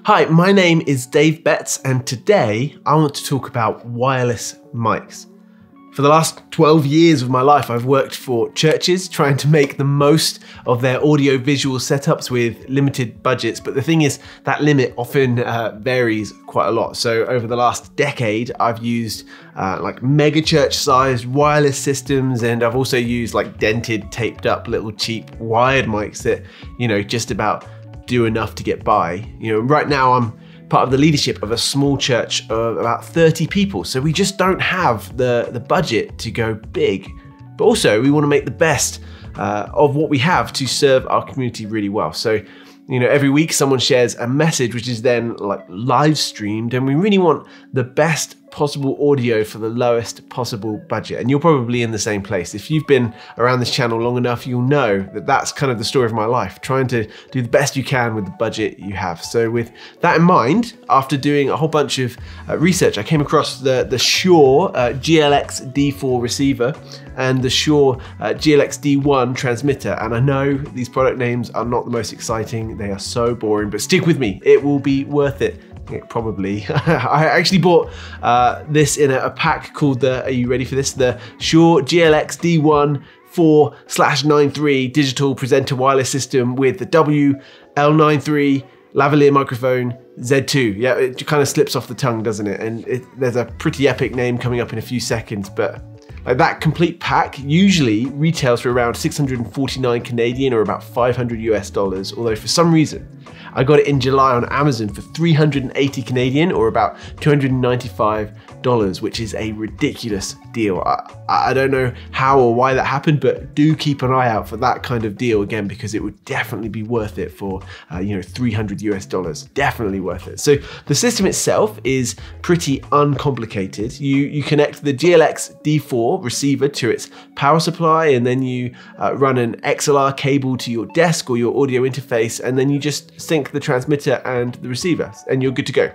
Hi, my name is Dave Betts, and today I want to talk about wireless mics. For the last 12 years of my life, I've worked for churches trying to make the most of their audio-visual setups with limited budgets, but the thing is that limit often varies quite a lot. So over the last decade, I've used like mega church-sized wireless systems, and I've also used like dented, taped up little cheap wired mics that, just about do enough to get by. Right now I'm part of the leadership of a small church of about 30 people, so we just don't have the budget to go big. But also we want to make the best of what we have to serve our community really well. So every week someone shares a message which is then like live streamed, and we really want the best possible audio for the lowest possible budget. And you're probably in the same place. If you've been around this channel long enough, you'll know that that's kind of the story of my life, trying to do the best you can with the budget you have. So with that in mind, after doing a whole bunch of research, I came across the Shure GLXD4 receiver and the Shure GLXD1 transmitter. And I know these product names are not the most exciting, they are so boring, but stick with me, it will be worth it. Probably. I actually bought this in a pack called are you ready for this? The Shure GLXD1 4/93 digital presenter wireless system with the WL93 lavalier microphone Z2. Yeah, it kind of slips off the tongue, doesn't it? And there's a pretty epic name coming up in a few seconds, but like that complete pack usually retails for around 649 Canadian or about $500 US, although for some reason I got it in July on Amazon for 380 Canadian or about $295, which is a ridiculous deal. I don't know how or why that happened, but do keep an eye out for that kind of deal again, because it would definitely be worth it for $300 US, definitely worth it. So the system itself is pretty uncomplicated. You connect the GLX-D4 receiver to its power supply, and then you run an XLR cable to your desk or your audio interface, and then you just sync the transmitter and the receiver, and you're good to go.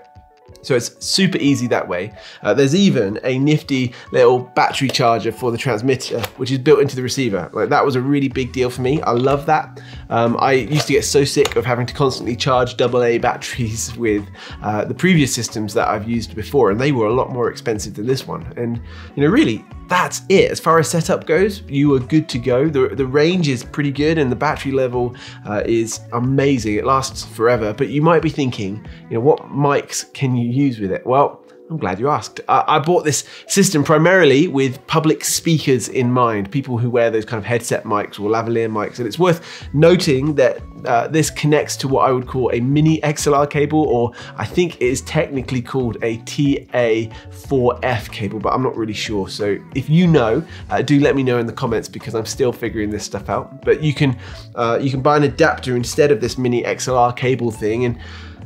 So it's super easy that way. There's even a nifty little battery charger for the transmitter, which is built into the receiver. Like, that was a really big deal for me. I love that. I used to get so sick of having to constantly charge AA batteries with the previous systems that I've used before, and they were a lot more expensive than this one. And really, that's it. As far as setup goes, you are good to go. The range is pretty good, and the battery level is amazing. It lasts forever. But you might be thinking, what mics can you use with it? Well, I'm glad you asked. I bought this system primarily with public speakers in mind, people who wear those kind of headset mics or lavalier mics. And it's worth noting that this connects to what I would call a mini XLR cable, or I think it is technically called a TA4F cable, but I'm not really sure. So if you know, do let me know in the comments, because I'm still figuring this stuff out. But you can buy an adapter instead of this mini XLR cable thing, and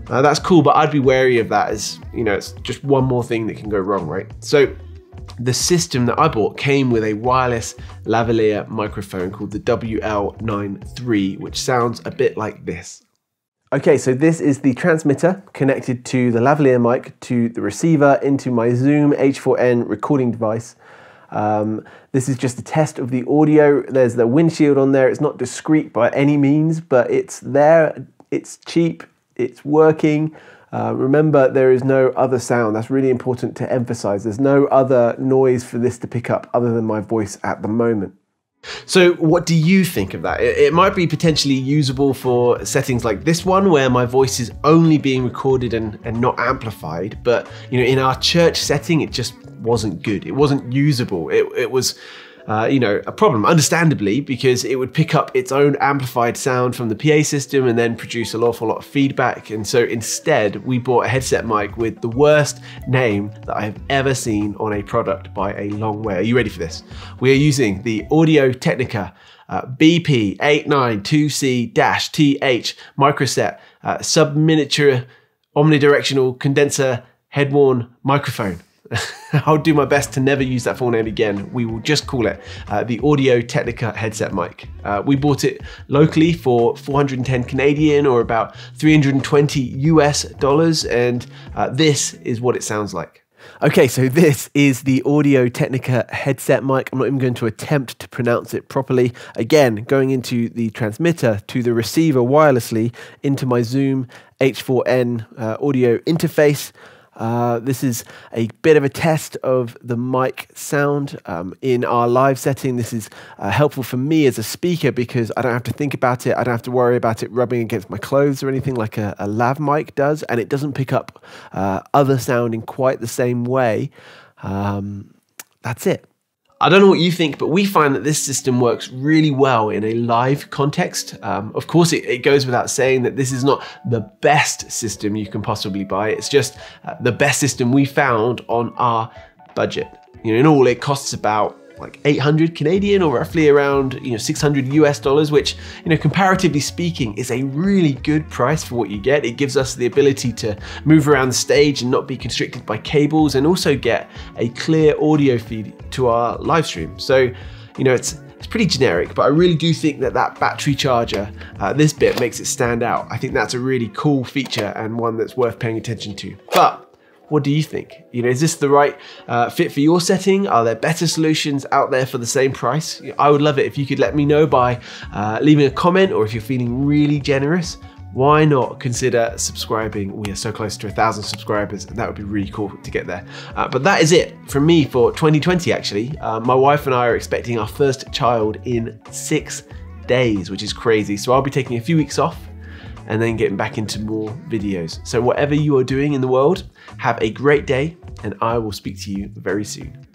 that's cool, but I'd be wary of that, as it's just one more thing that can go wrong, right? So the system that I bought came with a wireless lavalier microphone called the WL93, which sounds a bit like this. Okay, so this is the transmitter connected to the lavalier mic to the receiver into my Zoom H4n recording device. This is just a test of the audio. There's the windshield on there. It's not discreet by any means, but it's there, it's cheap, it's working. Remember, there is no other sound. That's really important to emphasize. There's no other noise for this to pick up other than my voice at the moment. So what do you think of that? It might be potentially usable for settings like this one, where my voice is only being recorded and not amplified. But in our church setting, it just wasn't good. It wasn't usable. It was a problem, understandably, because it would pick up its own amplified sound from the PA system and then produce an awful lot of feedback. And so instead, we bought a headset mic with the worst name that I have ever seen on a product by a long way. Are you ready for this? We are using the Audio-Technica BP892C-TH microset sub-miniature omnidirectional condenser head-worn microphone. I'll do my best to never use that full name again. We will just call it the Audio-Technica headset mic. We bought it locally for 410 Canadian or about $320 US, and this is what it sounds like. Okay, so this is the Audio-Technica headset mic. I'm not even going to attempt to pronounce it properly. Again, going into the transmitter to the receiver wirelessly into my Zoom H4n audio interface. This is a bit of a test of the mic sound in our live setting. This is helpful for me as a speaker because I don't have to think about it. I don't have to worry about it rubbing against my clothes or anything like a lav mic does, and it doesn't pick up other sound in quite the same way. That's it. I don't know what you think, but we find that this system works really well in a live context. Of course, it goes without saying that this is not the best system you can possibly buy. It's just the best system we found on our budget. You know, in all, it costs about like 800 Canadian or roughly around, $600 US, which, comparatively speaking is a really good price for what you get. It gives us the ability to move around the stage and not be constricted by cables, and also get a clear audio feed to our live stream. So, it's pretty generic, but I really do think that battery charger, this bit makes it stand out. I think that's a really cool feature and one that's worth paying attention to. But what do you think? Is this the right fit for your setting? Are there better solutions out there for the same price? I would love it if you could let me know by leaving a comment, or if you're feeling really generous, why not consider subscribing? We are so close to 1,000 subscribers, and that would be really cool to get there. But that is it from me for 2020, actually. My wife and I are expecting our first child in 6 days, which is crazy. So I'll be taking a few weeks off and then getting back into more videos. So whatever you are doing in the world, have a great day, and I will speak to you very soon.